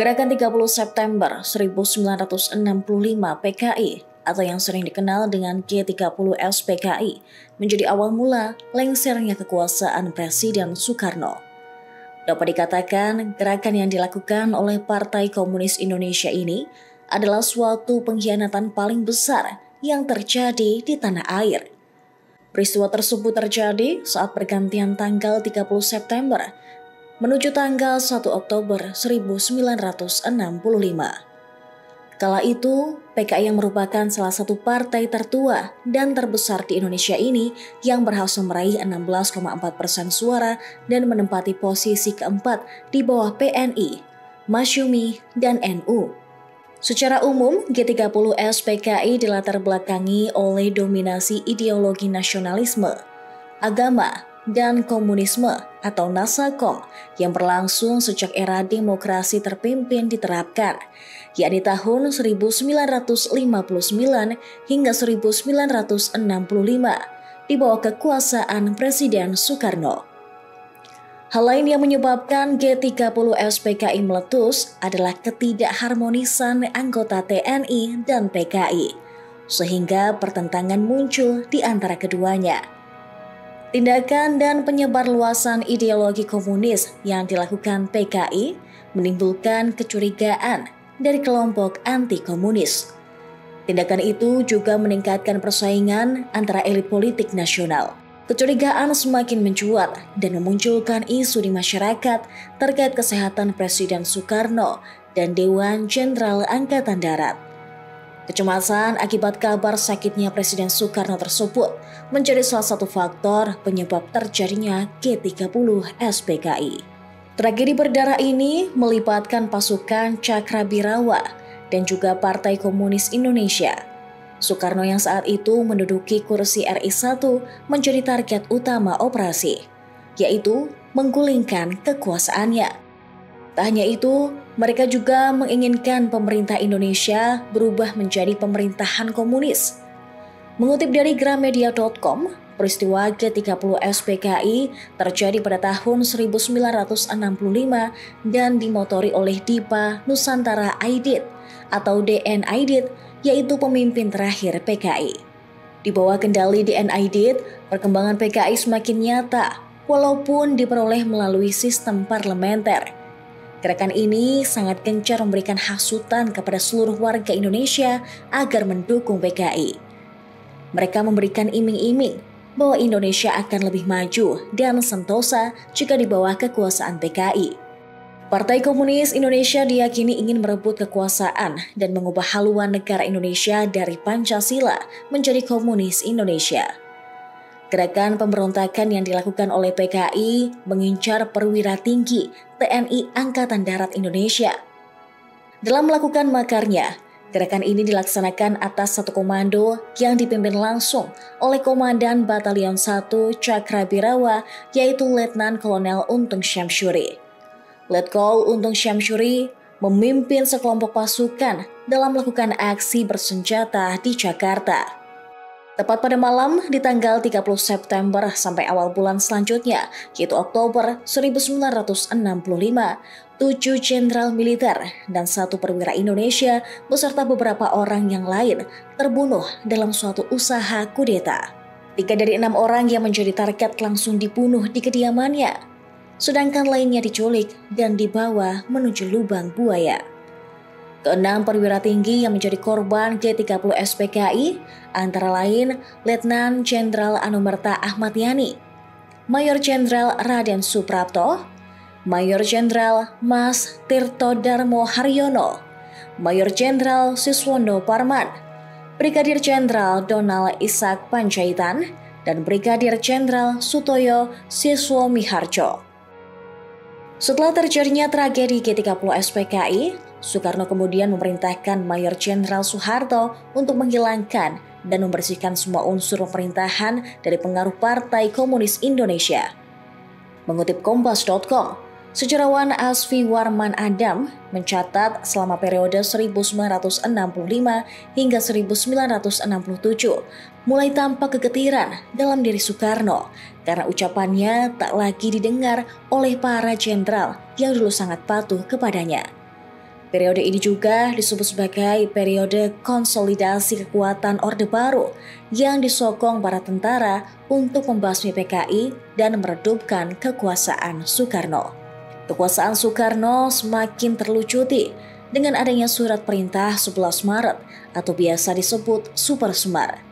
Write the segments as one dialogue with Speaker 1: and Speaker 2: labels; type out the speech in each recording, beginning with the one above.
Speaker 1: Gerakan 30 September 1965 PKI atau yang sering dikenal dengan G30S PKI menjadi awal mula lengsernya kekuasaan Presiden Soekarno. Dapat dikatakan, gerakan yang dilakukan oleh Partai Komunis Indonesia ini adalah suatu pengkhianatan paling besar yang terjadi di tanah air. Peristiwa tersebut terjadi saat pergantian tanggal 30 September menuju tanggal 1 Oktober 1965. Kala itu, PKI yang merupakan salah satu partai tertua dan terbesar di Indonesia ini yang berhasil meraih 16,4% suara dan menempati posisi keempat di bawah PNI, Masyumi, dan NU. Secara umum, G30S PKI dilatar belakangi oleh dominasi ideologi nasionalisme, agama, dan komunisme atau Nasakom yang berlangsung sejak era demokrasi terpimpin diterapkan, yakni tahun 1959 hingga 1965 di bawah kekuasaan Presiden Soekarno. Hal lain yang menyebabkan G30S PKI meletus adalah ketidakharmonisan anggota TNI dan PKI, sehingga pertentangan muncul di antara keduanya. Tindakan dan penyebarluasan ideologi komunis yang dilakukan PKI menimbulkan kecurigaan dari kelompok anti-komunis. Tindakan itu juga meningkatkan persaingan antara elit politik nasional. Kecurigaan semakin mencuat dan memunculkan isu di masyarakat terkait kesehatan Presiden Soekarno dan Dewan Jenderal Angkatan Darat. Kecemasan akibat kabar sakitnya Presiden Soekarno tersebut menjadi salah satu faktor penyebab terjadinya G30S PKI. Tragedi berdarah ini melibatkan pasukan Cakrabirawa dan juga Partai Komunis Indonesia. Soekarno yang saat itu menduduki kursi RI 1 menjadi target utama operasi, yaitu menggulingkan kekuasaannya. Tak hanya itu, mereka juga menginginkan pemerintah Indonesia berubah menjadi pemerintahan komunis. Mengutip dari gramedia.com, peristiwa G30S PKI terjadi pada tahun 1965 dan dimotori oleh Dipa Nusantara Aidit atau DN Aidit, yaitu pemimpin terakhir PKI. Di bawah kendali DN Aidit, perkembangan PKI semakin nyata walaupun diperoleh melalui sistem parlementer. Gerakan ini sangat gencar memberikan hasutan kepada seluruh warga Indonesia agar mendukung PKI. Mereka memberikan iming-iming bahwa Indonesia akan lebih maju dan sentosa jika di bawah kekuasaan PKI. Partai Komunis Indonesia diyakini ingin merebut kekuasaan dan mengubah haluan negara Indonesia dari Pancasila menjadi Komunis Indonesia. Gerakan pemberontakan yang dilakukan oleh PKI mengincar perwira tinggi TNI Angkatan Darat Indonesia. Dalam melakukan makarnya, gerakan ini dilaksanakan atas satu komando yang dipimpin langsung oleh Komandan Batalion 1 Cakrabirawa, yaitu Letnan Kolonel Untung Syamsuri. Letkol Untung Syamsuri memimpin sekelompok pasukan dalam melakukan aksi bersenjata di Jakarta. Tepat pada malam di tanggal 30 September sampai awal bulan selanjutnya, yaitu Oktober 1965, 7 jenderal militer dan 1 perwira Indonesia beserta beberapa orang yang lain terbunuh dalam suatu usaha kudeta. 3 dari 6 orang yang menjadi target langsung dibunuh di kediamannya, sedangkan lainnya diculik dan dibawa menuju lubang buaya. Keenam perwira tinggi yang menjadi korban G30S PKI antara lain Letnan Jenderal Anumerta Ahmad Yani, Mayor Jenderal Raden Suprapto, Mayor Jenderal Mas Tirto Darmo Haryono, Mayor Jenderal Siswondo Parman, Brigadir Jenderal Donald Ishak Panjaitan, dan Brigadir Jenderal Sutoyo Siswo Miharjo. Setelah terjadinya tragedi G30S PKI, Soekarno kemudian memerintahkan Mayor Jenderal Soeharto untuk menghilangkan dan membersihkan semua unsur pemerintahan dari pengaruh Partai Komunis Indonesia. Mengutip Kompas.com, sejarawan Asfi Warman Adam mencatat selama periode 1965 hingga 1967 mulai tampak kegetiran dalam diri Soekarno karena ucapannya tak lagi didengar oleh para jenderal yang dulu sangat patuh kepadanya. Periode ini juga disebut sebagai periode konsolidasi kekuatan Orde Baru yang disokong para tentara untuk membasmi PKI dan meredupkan kekuasaan Soekarno. Kekuasaan Soekarno semakin terlucuti dengan adanya surat perintah 11 Maret atau biasa disebut Super Semar.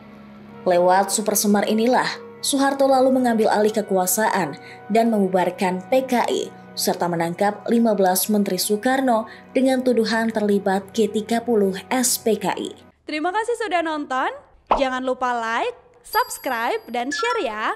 Speaker 1: Lewat Super Semar inilah Soeharto lalu mengambil alih kekuasaan dan membubarkan PKI serta menangkap 15 Menteri Soekarno dengan tuduhan terlibat G30 SPKI.
Speaker 2: Terima kasih sudah nonton. Jangan lupa like, subscribe, dan share ya.